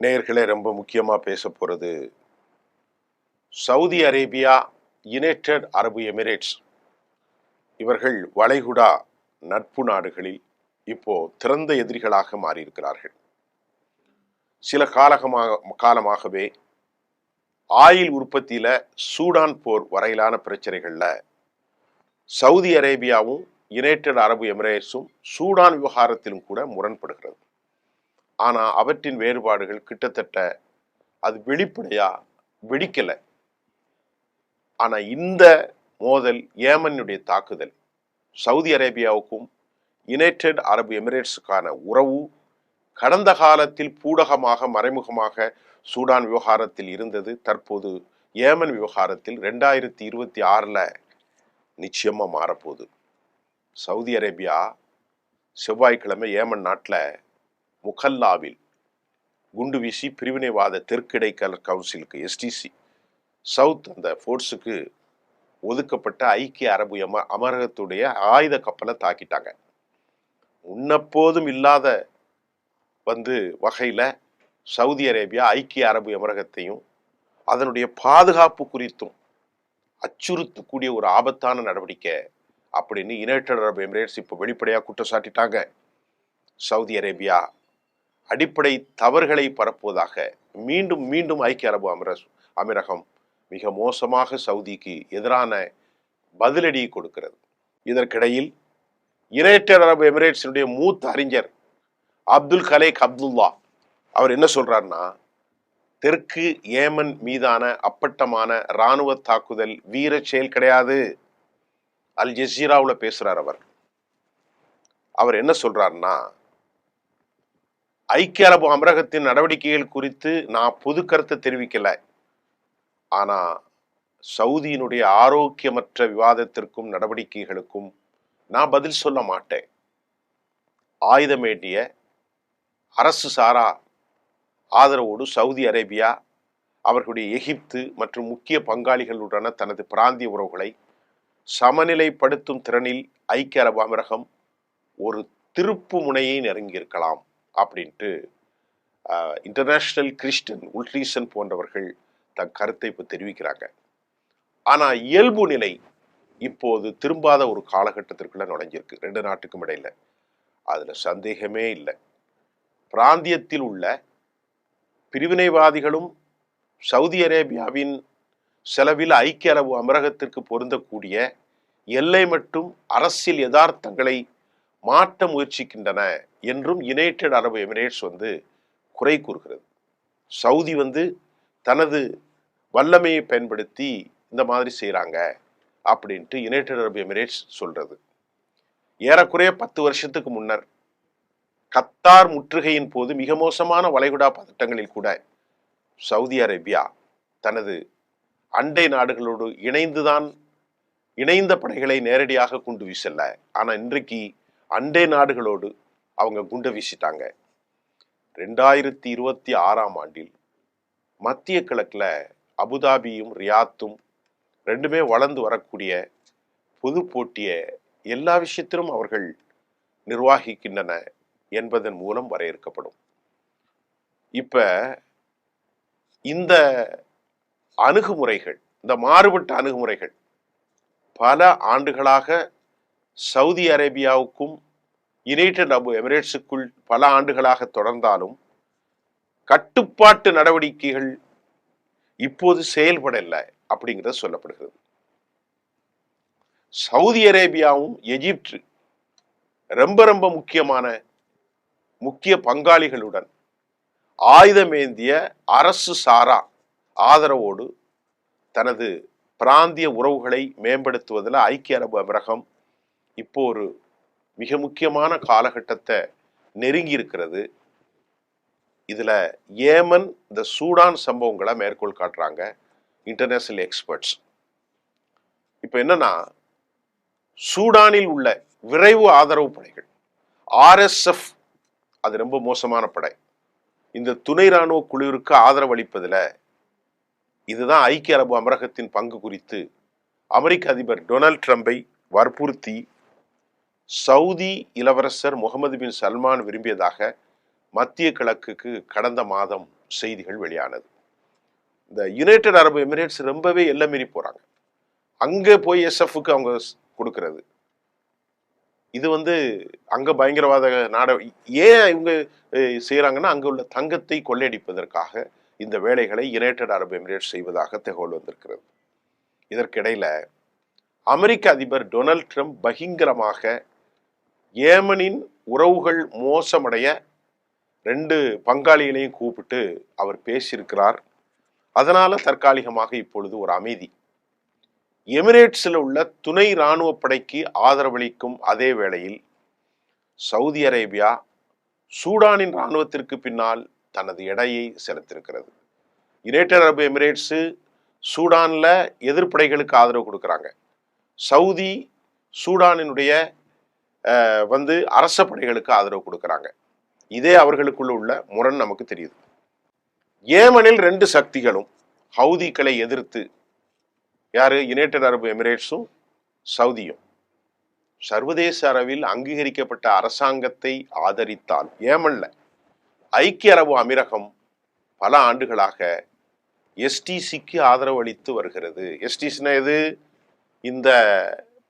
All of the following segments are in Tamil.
நேயர்களே, ரொம்ப முக்கியமா பேச போறது சவுதி அரேபியா, யுனைடெட் அரபு எமிரேட்ஸ் இவர்கள் வளைகுடா நட்பு நாடுகளில் இப்போ திறந்த எதிரிகளாக மாறியிருக்கிறார்கள். சில காலமாகவே ஆயில் உற்பத்தியில சூடான் போர் வரையிலான பிரச்சனைகள்ல சவுதி அரேபியாவும் யுனைடெட் அரபு எமிரேட்ஸும் சூடான் விவகாரத்திலும் கூட முரண்படுகிறது. ஆனா அவற்றின் வேறுபாடுகள் கிட்டத்தட்ட அது வெளிப்படையா வெடிக்கல. ஆனா இந்த மோதல், ஏமனுடைய தாக்குதல், சவுதி அரேபியாவுக்கும் யுனைடெட் அரபு எமிரேட்ஸுக்கான உறவு கடந்த காலத்தில் பூடகமாக மறைமுகமாக சூடான் விவகாரத்தில் இருந்தது. தற்போது ஏமன் விவகாரத்தில் 2026 நிச்சயமா மாறப்போகுது. சவுதி அரேபியா செவ்வாய்க்கிழமை ஏமன் நாட்டில் முகல்லாவில் குண்டு வீசி பிரிவினைவாத தெற்கிடைக்கல் கவுன்சிலுக்கு எஸ்டிசி சவுத் அந்த ஃபோர்ஸுக்கு ஒதுக்கப்பட்ட ஐக்கிய அரபு அமரகத்துடைய ஆயுத கப்பலை தாக்கிட்டாங்க. முன்னப்போதும் இல்லாத வகையில சவுதி அரேபியா ஐக்கிய அரபு எமரகத்தையும் அதனுடைய பாதுகாப்பு குறித்தும் அச்சுறுத்தக்கூடிய ஒரு ஆபத்தான நடவடிக்கை அப்படின்னு யுனைடெட் அரபு எமிரேட்ஸ் இப்போ வெளிப்படையா குற்றம் சாட்டிட்டாங்க. சவுதி அரேபியா அடிப்படை தவறுகளை பரப்புவதாக மீண்டும் மீண்டும் ஐக்கிய அரபு அமீரகம் மிக மோசமாக சவுதிக்கு எதிரான பதிலடி கொடுக்கிறது. இதற்கிடையில் யுனைடெட் அரபு எமிரேட்ஸினுடைய மூத்த அறிஞர் அப்துல் கலேக் அப்துல்லா அவர் என்ன சொல்றாருன்னா, தெற்கு ஏமன் மீதான அப்பட்டமான இராணுவ தாக்குதல் வீர செயல் கிடையாது. அல் ஜசீராவுல பேசுறார். அவர் என்ன சொல்றாருன்னா, ஐக்கிய அரபு அமரகத்தின் நடவடிக்கைகள் குறித்து நான் பொது கருத்தை தெரிவிக்கல, ஆனா சவுதியினுடைய ஆரோக்கியமற்ற விவாதத்திற்கும் நடவடிக்கைகளுக்கும் நான் பதில் சொல்ல மாட்டேன். ஆயுதமேண்டிய அரசு சாரா ஆதரவோடு சவுதி அரேபியா அவர்களுடைய எகிப்து மற்றும் முக்கிய பங்காளிகளுடன தனது பிராந்திய உறவுகளை சமநிலைப்படுத்தும் திறனில் ஐக்கிய அரபு அமீரகம் ஒரு திருப்பு முனையை நெருங்கியிருக்கலாம் அப்படின்ட்டு இன்டர்நேஷனல் கிறிஸ்டியன் உல்ட்ரீசன் போன்றவர்கள் தன் கருத்தை இப்போ தெரிவிக்கிறாங்க. ஆனா இயல்பு நிலை இப்போது திரும்பாத ஒரு காலகட்டத்திற்குள்ள நுழைஞ்சிருக்கு ரெண்டு நாட்டுக்கும் இடையில. அதுல சந்தேகமே இல்லை. பிராந்தியத்தில் உள்ள பிரிவினைவாதிகளும் சவுதி அரேபியாவின் செலவில் ஐக்கிய அரபு அமீரகத்திற்கு பொருந்தக்கூடிய எல்லை மற்றும் அரசியல் யதார்த்தங்களை மாற்ற முயற்சிக்கின்றன என்றும் யுனைடெட் அரபு எமிரேட்ஸ் குறை கூறுகிறது. சவுதி தனது வல்லமையை பயன்படுத்தி இந்த மாதிரி செய்யறாங்க அப்படின்ட்டு யுனைடெட் அரபு எமிரேட்ஸ் சொல்றது. ஏறக்குறைய 10 வருஷத்துக்கு முன்னர் கத்தார் முற்றுகையின் போது மிக மோசமான வளைகுடா பதட்டங்களில் கூட சவுதி அரேபியா தனது அண்டை நாடுகளோடு இணைந்த படைகளை நேரடியாக குண்டு வீசல. ஆனா இன்றைக்கு அண்டை நாடுகளோடு அவங்க குண்டு வீசிட்டாங்க. 2026 மத்திய கிழக்குல அபுதாபியும் ரியாத்தும் ரெண்டுமே வளர்ந்து வரக்கூடிய பொது போட்டிய எல்லா விஷயத்திலும் அவர்கள் நிர்வாகிக்கின்றன என்பதன் மூலம் வரையறுக்கப்படும். இப்ப இந்த அணுகுமுறைகள், இந்த மாறுபட்ட அணுகுமுறைகள் பல ஆண்டுகளாக சவுதி அரேபியாவுக்கும் யுனைடெட் அரபு எமிரேட்ஸுக்குள் பல ஆண்டுகளாக தொடர்ந்தாலும் கட்டுப்பாட்டு நடவடிக்கைகள் இப்போது செயல்படலை அப்படிங்கிறது சொல்லப்படுகிறது. சவுதி அரேபியாவும் எகிப்து ரொம்ப முக்கிய பங்காளிகளுடன் ஆயுதமேந்திய அரசு சாரா ஆதரவோடு தனது பிராந்திய உறவுகளை மேம்படுத்துவதில் ஐக்கிய அரபு அமீரகம் இப்போ ஒரு மிக முக்கியமான காலகட்டத்தை நெருங்கி இருக்கிறது. இதுல ஏமன், இந்த சூடான் சம்பவங்களை மேற்கோள் காட்டுறாங்க இன்டர்நேஷனல் எக்ஸ்பர்ட்ஸ். இப்ப என்னன்னா, சூடானில் உள்ள விரைவு ஆதரவு படைகள் RSF அது ரொம்ப மோசமான படை. இந்த துணை ராணுவ குழுவிற்கு ஆதரவு அளிப்பதில் இதுதான் ஐக்கிய அரபு அமீரகத்தின் பங்கு குறித்து அமெரிக்க அதிபர் டொனால்ட் ட்ரம்பை வற்புறுத்தி சவுதி இளவரசர் முகமது பின் சல்மான் விரும்பியதாக மத்திய கிழக்குக்கு கடந்த மாதம் செய்திகள் வெளியானது. இந்த யுனைடெட் அரபு எமிரேட்ஸ் ரொம்பவே எல்லை மீறி போறாங்க. அங்க போய் எஸ்எஃப்க்கு அவங்க கொடுக்கிறது. இது அங்க பயங்கரவாத நாட ஏன் இவங்க செய்யறாங்கன்னா, அங்க உள்ள தங்கத்தை கொள்ளையடிப்பதற்காக இந்த வேலைகளை யுனைடெட் அரபு எமிரேட்ஸ் செய்வதாக தகவல் வந்திருக்கிறது. இதற்கிடையில அமெரிக்க அதிபர் டொனால்ட் ட்ரம்ப் பகிங்கரமாக ஏமனின் உறவுகள் மோசமடைய 2 பங்காளிகளையும் கூப்பிட்டு அவர் பேசியிருக்கிறார். அதனால தற்காலிகமாக இப்பொழுது ஒரு அமைதி. எமிரேட்ஸில் உள்ள துணை இராணுவ படைக்கு ஆதரவளிக்கும் அதே வேளையில் சவுதி அரேபியா சூடானின் இராணுவத்திற்கு பின்னால் தனது எடையை செலுத்திருக்கிறது. யுனைடெட் அரபு எமிரேட்ஸ் சூடான்ல எதிர்ப்படைகளுக்கு ஆதரவு கொடுக்கிறாங்க. சவுதி சூடானினுடைய அரச படைகளுக்கு ஆதரவு கொடுக்கிறாங்க. இதே அவர்களுக்குள்ள உள்ள முரண் நமக்கு தெரியுது. ஏமனில் 2 சக்திகளும் ஹவுதிகளை எதிர்த்து யாரு யுனைடெட் அரபு எமிரேட்ஸும் சவுதியும் சர்வதேச அளவில் அங்கீகரிக்கப்பட்ட அரசாங்கத்தை ஆதரித்தால் ஏமன்ல ஐக்கிய அரபு அமீரகம் பல ஆண்டுகளாக எஸ்டிசிக்கு ஆதரவு அளித்து வருகிறது. எஸ்டிசினா எது? இந்த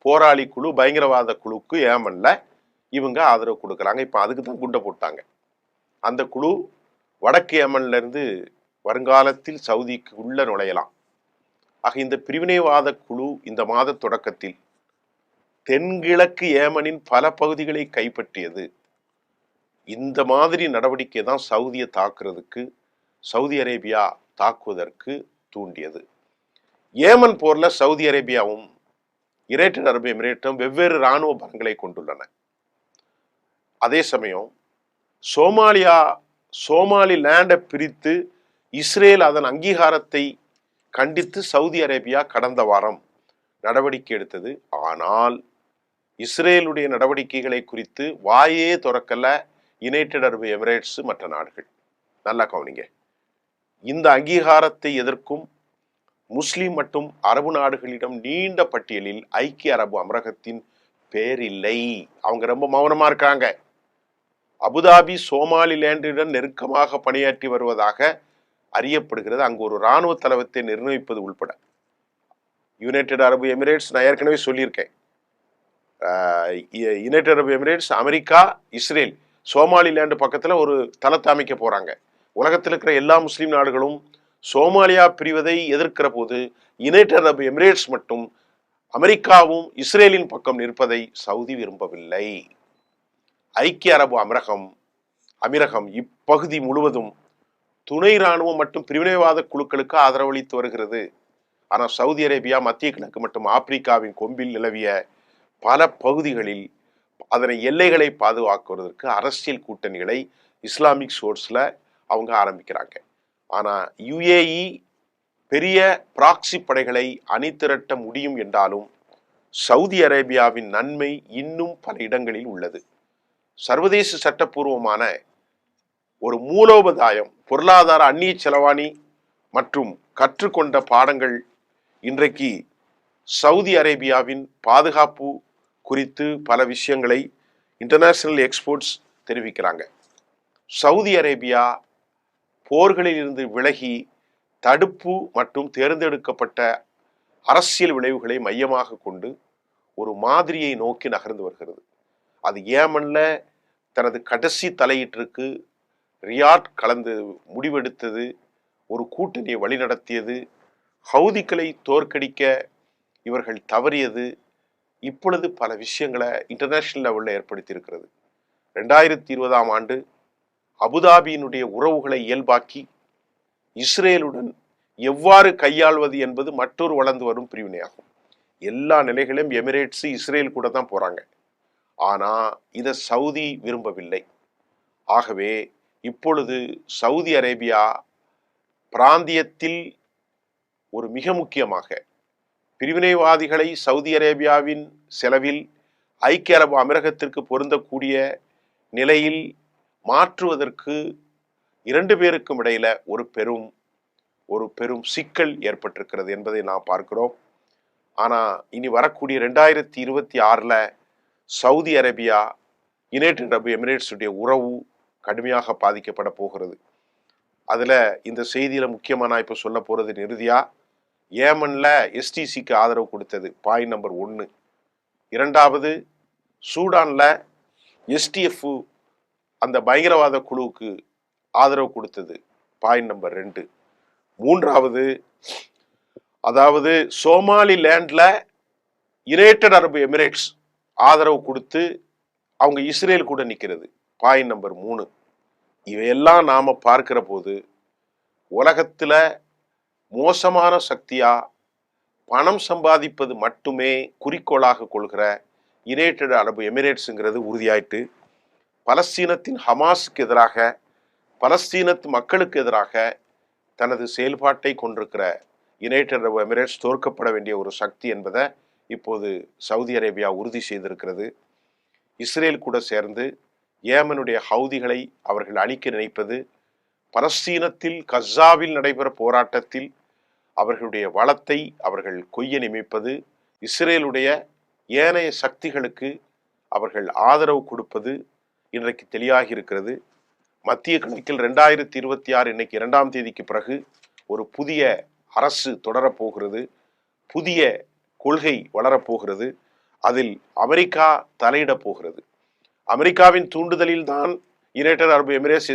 போராளி குழு, பயங்கரவாத குழுக்கு ஏமன்ல இவங்க ஆதரவு கொடுக்குறாங்க. இப்ப அதுக்கு தான் குண்டை போட்டாங்க. அந்த குழு வடக்கு ஏமன்ல இருந்து வருங்காலத்தில் சவுதிக்கு உள்ள நுழையலாம். ஆக இந்த பிரிவினைவாத குழு இந்த மாத தொடக்கத்தில் தென்கிழக்கு ஏமனின் பல பகுதிகளை கைப்பற்றியது. இந்த மாதிரி நடவடிக்கை தான் சவுதியை தாக்குறதுக்கு, சவுதி அரேபியா தாக்குவதற்கு தூண்டியது. ஏமன் போர்ல சவுதி அரேபியாவும் யுனைடெட் அரபு எமிரேட்டும் வெவ்வேறு இராணுவ பலங்களை கொண்டுள்ளன. அதே சமயம் சோமாலி லேண்டை பிரித்து இஸ்ரேல் அதன் அங்கீகாரத்தை கண்டித்து சவுதி அரேபியா கடந்த வாரம் நடவடிக்கை எடுத்தது. ஆனால் இஸ்ரேலுடைய நடவடிக்கைகளை குறித்து வாயே திறக்கல யுனைடெட் அரபு எமிரேட்ஸ் மற்ற நாடுகள். நல்லா கவனிங்க. இந்த அங்கீகாரத்தை எதிர்க்கும் முஸ்லிம் மற்றும் அரபு நாடுகளிடம் நீண்ட பட்டியலில் ஐக்கிய அரபு அமீரகத்தின் பேர் இல்லை. அவங்க ரொம்ப மௌனமா இருக்காங்க. அபுதாபி சோமாலிலேண்டுடன் நெருக்கமாக பணியாற்றி வருவதாக அறியப்படுகிறது. அங்கு ஒரு இராணுவ தளவத்தை நிர்ணயிப்பது உள்பட. யுனைடெட் அரபு எமிரேட்ஸ் நான் ஏற்கனவே சொல்லியிருக்கேன். யுனைடெட் அரபு எமிரேட்ஸ், அமெரிக்கா, இஸ்ரேல் சோமாலிலேண்டு பக்கத்துல ஒரு தளத்தை அமைக்க போறாங்க. உலகத்தில் இருக்கிற எல்லா முஸ்லிம் நாடுகளும் சோமாலியா பிரிவதை எதிர்க்கிற போது யுனைடெட் அரபு எமிரேட்ஸ் மட்டும் அமெரிக்காவும் இஸ்ரேலின் பக்கம் நிற்பதை சவுதி விரும்பவில்லை. ஐக்கிய அரபு அமீரகம் இப்பகுதி முழுவதும் துணை இராணுவம் மற்றும் பிரிவினைவாத குழுக்களுக்கு ஆதரவளித்து வருகிறது. ஆனால் சவுதி அரேபியா மத்திய கிழக்கு மற்றும் ஆப்பிரிக்காவின் கொம்பில் நிலவிய பல பகுதிகளில் அதனை எல்லைகளை பாதுகாக்குவதற்கு அரசியல் கூட்டணிகளை இஸ்லாமிக் சோர்ஸ்ல அவங்க ஆரம்பிக்கிறாங்க. ஆனா யுஏஇ பெரிய பிராக்சி படைகளை அணிதிரட்ட முடியும் என்றாலும் சவுதி அரேபியாவின் நன்மை இன்னும் பல இடங்களில் உள்ளது. சர்வதேச சட்டப்பூர்வமான ஒரு மூலோபாயம், பொருளாதார அந்நிய செலவாணி மற்றும் கற்றுக்கொண்ட பாடங்கள் இன்றைக்கு சவுதி அரேபியாவின் பாதுகாப்பு குறித்து பல விஷயங்களை இன்டர்நேஷனல் எக்ஸ்பர்ட்ஸ் தெரிவிக்கிறாங்க. சவுதி அரேபியா போர்களில் இருந்து விலகி தடுப்பு மற்றும் தேர்ந்தெடுக்கப்பட்ட அரசியல் விளைவுகளை மையமாக கொண்டு ஒரு மாதிரியை நோக்கி நகர்ந்து வருகிறது. அது ஏமன்ல தனது கடைசி தலையீட்டிற்கு ரியாட் கலந்து முடிவெடுத்தது, ஒரு கூட்டணியை வழிநடத்தியது, ஹவுதிகளை தோற்கடிக்க இவர்கள் தவறியது, இப்பொழுது பல விஷயங்களை இன்டர்நேஷனல் லெவலில் ஏற்படுத்தி இருக்கிறது. 2020ஆம் ஆண்டு அபுதாபியினுடைய உறவுகளை இயல்பாக்கி இஸ்ரேலுடன் எவ்வாறு கையாள்வது என்பது மற்றொரு வளர்ந்து வரும் பிரிவினையாகும். எல்லா நிலைகளிலும் எமிரேட்ஸ் இஸ்ரேல் கூட தான் போறாங்க. ஆனா இதை சவுதி விரும்பவில்லை. ஆகவே இப்பொழுது சவுதி அரேபியா பிராந்தியத்தில் ஒரு மிக முக்கியமாக பிரிவினைவாதிகளை சவுதி அரேபியாவின் செலவில் ஐக்கிய அரபு அமீரகத்திற்கு பொருந்தக்கூடிய நிலையில் மாற்றுவதற்கு 2 பேருக்கும் இடையில ஒரு பெரும் சிக்கல் ஏற்பட்டிருக்கிறது என்பதை நாம் பார்க்கிறோம். ஆனா இனி வரக்கூடிய 2026ல சவுதி அரேபியா யுனைடெட் அரபு எமிரேட்ஸ் உடைய உறவு கடுமையாக பாதிக்கப்பட போகிறது. அதுல இந்த செய்தியில முக்கியமா நான் இப்ப சொல்ல போறது இறுதியா, ஏமன்ல எஸ்டிசிக்கு ஆதரவு கொடுத்தது பாயிண்ட் நம்பர் 1. இரண்டாவது, சூடான்ல எஸ்டிஎஃப் அந்த பயங்கரவாத குழுவுக்கு ஆதரவு கொடுத்தது பாயிண்ட் நம்பர் 2. மூன்றாவது, அதாவது சோமாலி லேண்ட்ல யுனைடெட் அரபு எமிரேட்ஸ் ஆதரவு கொடுத்து அவங்க இஸ்ரேல் கூட நிற்கிறது பாயிண்ட் நம்பர் 3. இவையெல்லாம் நாம பார்க்கிற போது உலகத்துல மோசமான சக்தியா பணம் சம்பாதிப்பது மட்டுமே குறிக்கோளாக கொள்கிற யுனைடெட் அரபு எமிரேட்ஸுங்கிறது உறுதியாயிட்டு, பலஸ்தீனத்தின் ஹமாஸுக்கு எதிராக, பலஸ்தீனத்து மக்களுக்கு எதிராக தனது செயல்பாட்டை கொண்டிருக்கிற யுனைடெட் அரபு எமிரேட்ஸ் தோற்கப்பட வேண்டிய ஒரு சக்தி என்பதை இப்போது சவுதி அரேபியா உறுதி செய்திருக்கிறது. இஸ்ரேல் கூட சேர்ந்து ஏமனுடைய ஹவுதிகளை அவர்கள் அழிக்க நினைப்பது, பலஸ்தீனத்தில் கஸாவில் நடைபெற போராட்டத்தில் அவர்களுடைய வளத்தை அவர்கள் கொய்ய நினைப்பது, இஸ்ரேலுடைய ஏனைய சக்திகளுக்கு அவர்கள் ஆதரவு கொடுப்பது இன்றைக்கு தெளிவாகி இருக்கிறது. மத்திய கணக்கில் 2026 இன்னைக்கு 2ஆம் தேதிக்கு பிறகு ஒரு புதிய அரசு தொடரப்போகிறது, புதிய கொள்கை வளரப்போகிறது. அதில் அமெரிக்கா தலையிட போகிறது. அமெரிக்காவின் தூண்டுதலில் தான் யுனைடெட் அரபு எமிரேட்ஸ்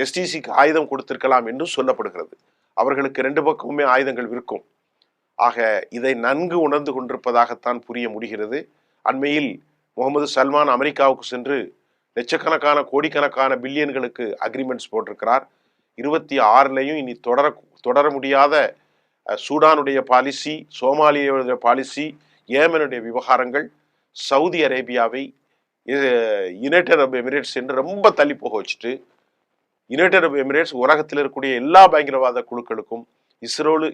எஸ்டிசிக்கு ஆயுதம் கொடுத்திருக்கலாம் என்று சொல்லப்படுகிறது. அவர்களுக்கு 2 பக்கமுமே ஆயுதங்கள் இருக்கும். ஆக இதை நன்கு உணர்ந்து கொண்டிருப்பதாகத்தான் புரிய முடிகிறது. அண்மையில் முகமது சல்மான் அமெரிக்காவுக்கு சென்று லட்சக்கணக்கான கோடிக்கணக்கான பில்லியன்களுக்கு அக்ரிமெண்ட்ஸ் போட்டிருக்கிறார். 26லையும் இனி தொடர முடியாத சூடானுடைய பாலிசி, சோமாலியாவுடைய பாலிசி, ஏமனுடைய விவகாரங்கள் சவுதி அரேபியாவை யுனைடெட் அரபு எமிரேட்ஸ் என்று ரொம்ப தள்ளி போக வச்சுட்டு, யுனைடெட் அரபு எமிரேட்ஸ் உலகத்தில் இருக்கக்கூடிய எல்லா பயங்கரவாத குழுக்களுக்கும்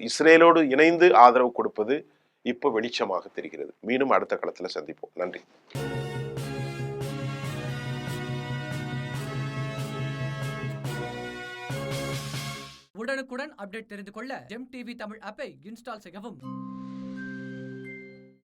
இஸ்ரேலோடு இணைந்து ஆதரவு கொடுப்பது இப்போ வெளிச்சமாக தெரிகிறது. மீண்டும் அடுத்த களத்தில் சந்திப்போம். நன்றி. உடனுக்குடன் அப்டேட் தெரிந்து கொள்ள ஜெம் டிவி தமிழ் ஆப்பை இன்ஸ்டால் செய்யவும்.